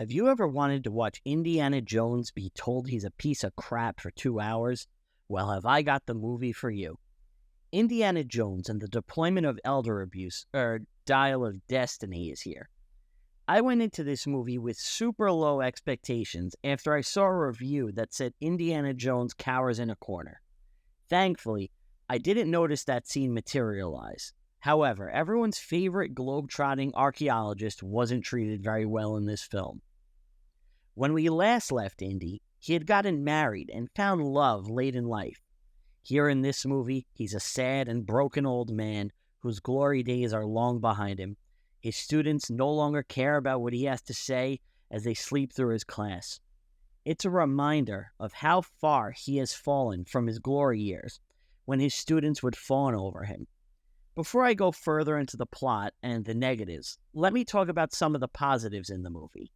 Have you ever wanted to watch Indiana Jones be told he's a piece of crap for 2 hours? Well, have I got the movie for you. Indiana Jones and the Deployment of Elder Abuse, or Dial of Destiny, is here. I went into this movie with super low expectations after I saw a review that said Indiana Jones cowers in a corner. Thankfully, I didn't notice that scene materialize. However, everyone's favorite globe-trotting archaeologist wasn't treated very well in this film. When we last left Indy, he had gotten married and found love late in life. Here in this movie, he's a sad and broken old man whose glory days are long behind him. His students no longer care about what he has to say as they sleep through his class. It's a reminder of how far he has fallen from his glory years when his students would fawn over him. Before I go further into the plot and the negatives, let me talk about some of the positives in the movie.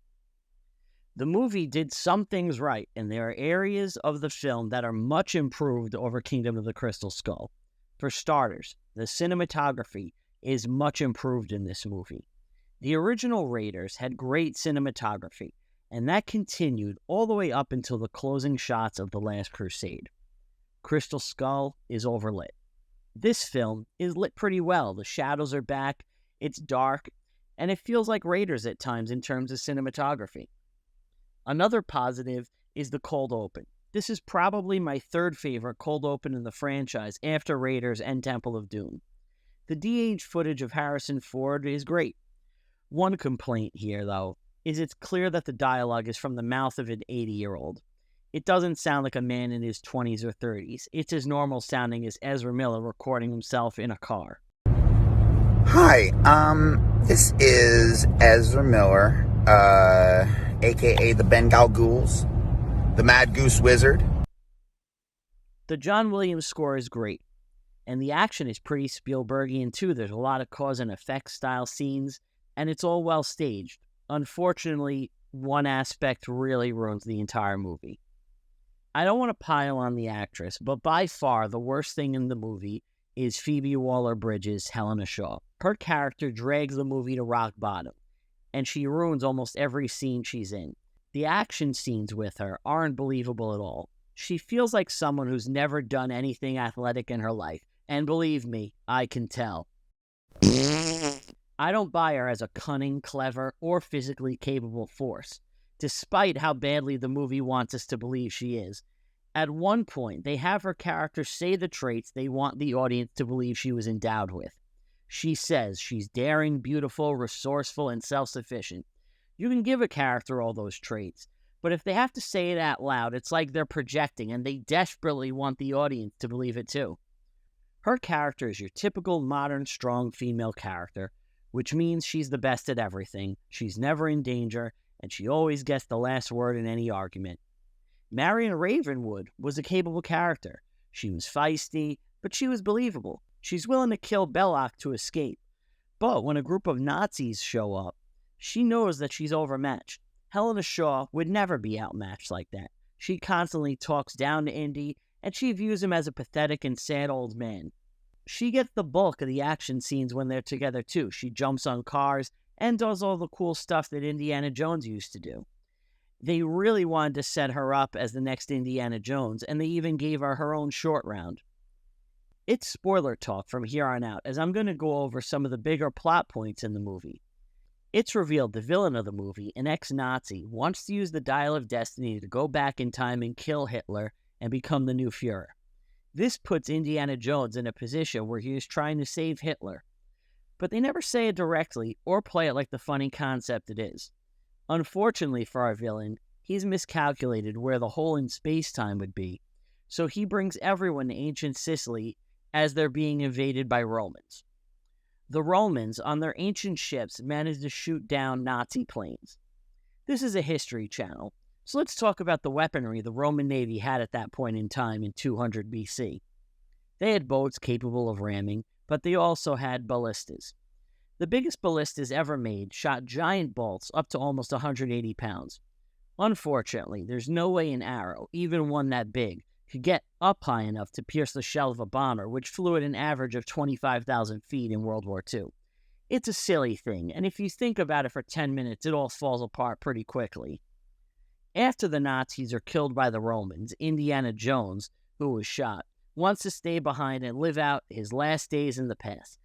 The movie did some things right, and there are areas of the film that are much improved over Kingdom of the Crystal Skull. For starters, the cinematography is much improved in this movie. The original Raiders had great cinematography, and that continued all the way up until the closing shots of The Last Crusade. Crystal Skull is overlit. This film is lit pretty well. The shadows are back, it's dark, and it feels like Raiders at times in terms of cinematography. Another positive is the cold open. This is probably my third favorite cold open in the franchise after Raiders and Temple of Doom. The de-aged footage of Harrison Ford is great. One complaint here, though, is it's clear that the dialogue is from the mouth of an 80-year-old. It doesn't sound like a man in his 20s or 30s. It's as normal sounding as Ezra Miller recording himself in a car. Hi, this is Ezra Miller, aka the Bengal Ghouls, the Mad Goose Wizard. The John Williams score is great, and the action is pretty Spielbergian too. There's a lot of cause and effect style scenes, and it's all well staged. Unfortunately, one aspect really ruins the entire movie. I don't want to pile on the actress, but by far the worst thing in the movie is Phoebe Waller-Bridge's Helena Shaw. Her character drags the movie to rock bottom, and she ruins almost every scene she's in. The action scenes with her aren't believable at all. She feels like someone who's never done anything athletic in her life, and believe me, I can tell. I don't buy her as a cunning, clever, or physically capable force, despite how badly the movie wants us to believe she is. At one point, they have her character say the traits they want the audience to believe she was endowed with. She says she's daring, beautiful, resourceful, and self-sufficient. You can give a character all those traits, but if they have to say it out loud, it's like they're projecting, and they desperately want the audience to believe it too. Her character is your typical modern, strong female character, which means she's the best at everything, she's never in danger, and she always gets the last word in any argument. Marion Ravenwood was a capable character. She was feisty, but she was believable. She's willing to kill Belloc to escape. But when a group of Nazis show up, she knows that she's overmatched. Helena Shaw would never be outmatched like that. She constantly talks down to Indy, and she views him as a pathetic and sad old man. She gets the bulk of the action scenes when they're together too. She jumps on cars and does all the cool stuff that Indiana Jones used to do. They really wanted to set her up as the next Indiana Jones, and they even gave her her own short round. It's spoiler talk from here on out, as I'm going to go over some of the bigger plot points in the movie. It's revealed the villain of the movie, an ex-Nazi, wants to use the Dial of Destiny to go back in time and kill Hitler and become the new Fuhrer. This puts Indiana Jones in a position where he is trying to save Hitler. But they never say it directly or play it like the funny concept it is. Unfortunately for our villain, he's miscalculated where the hole in space-time would be, so he brings everyone to ancient Sicily as they're being invaded by Romans. The Romans, on their ancient ships, managed to shoot down Nazi planes. This is a history channel, so let's talk about the weaponry the Roman Navy had at that point in time in 200 BC. They had boats capable of ramming, but they also had ballistas. The biggest ballistas ever made shot giant bolts up to almost 180 pounds. Unfortunately, there's no way an arrow, even one that big, could get up high enough to pierce the shell of a bomber, which flew at an average of 25,000 feet in World War II. It's a silly thing, and if you think about it for 10 minutes, it all falls apart pretty quickly. After the Nazis are killed by the Romans, Indiana Jones, who was shot, wants to stay behind and live out his last days in the past.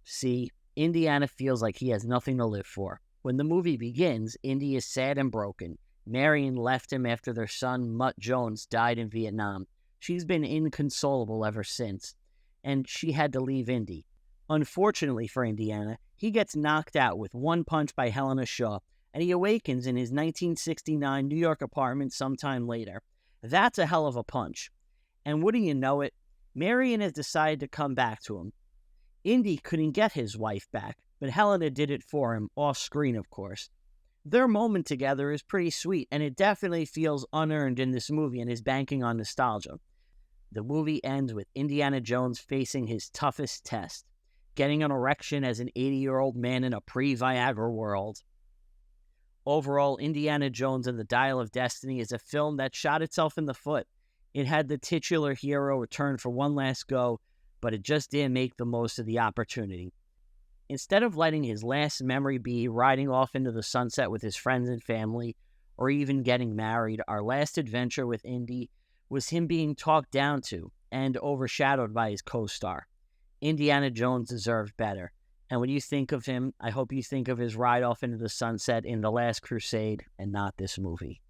See, Indiana feels like he has nothing to live for. When the movie begins, Indy is sad and broken. Marion left him after their son, Mutt Jones, died in Vietnam. She's been inconsolable ever since, and she had to leave Indy. Unfortunately for Indiana, he gets knocked out with one punch by Helena Shaw, and he awakens in his 1969 New York apartment sometime later. That's a hell of a punch. And wouldn't you know it, Marion has decided to come back to him. Indy couldn't get his wife back, but Helena did it for him, off screen, of course. Their moment together is pretty sweet, and it definitely feels unearned in this movie and is banking on nostalgia. The movie ends with Indiana Jones facing his toughest test, getting an erection as an 80-year-old man in a pre-Viagra world. Overall, Indiana Jones and the Dial of Destiny is a film that shot itself in the foot. It had the titular hero return for one last go, but it just didn't make the most of the opportunity. Instead of letting his last memory be riding off into the sunset with his friends and family, or even getting married, our last adventure with Indy was him being talked down to and overshadowed by his co-star. Indiana Jones deserved better. And when you think of him, I hope you think of his ride off into the sunset in The Last Crusade and not this movie.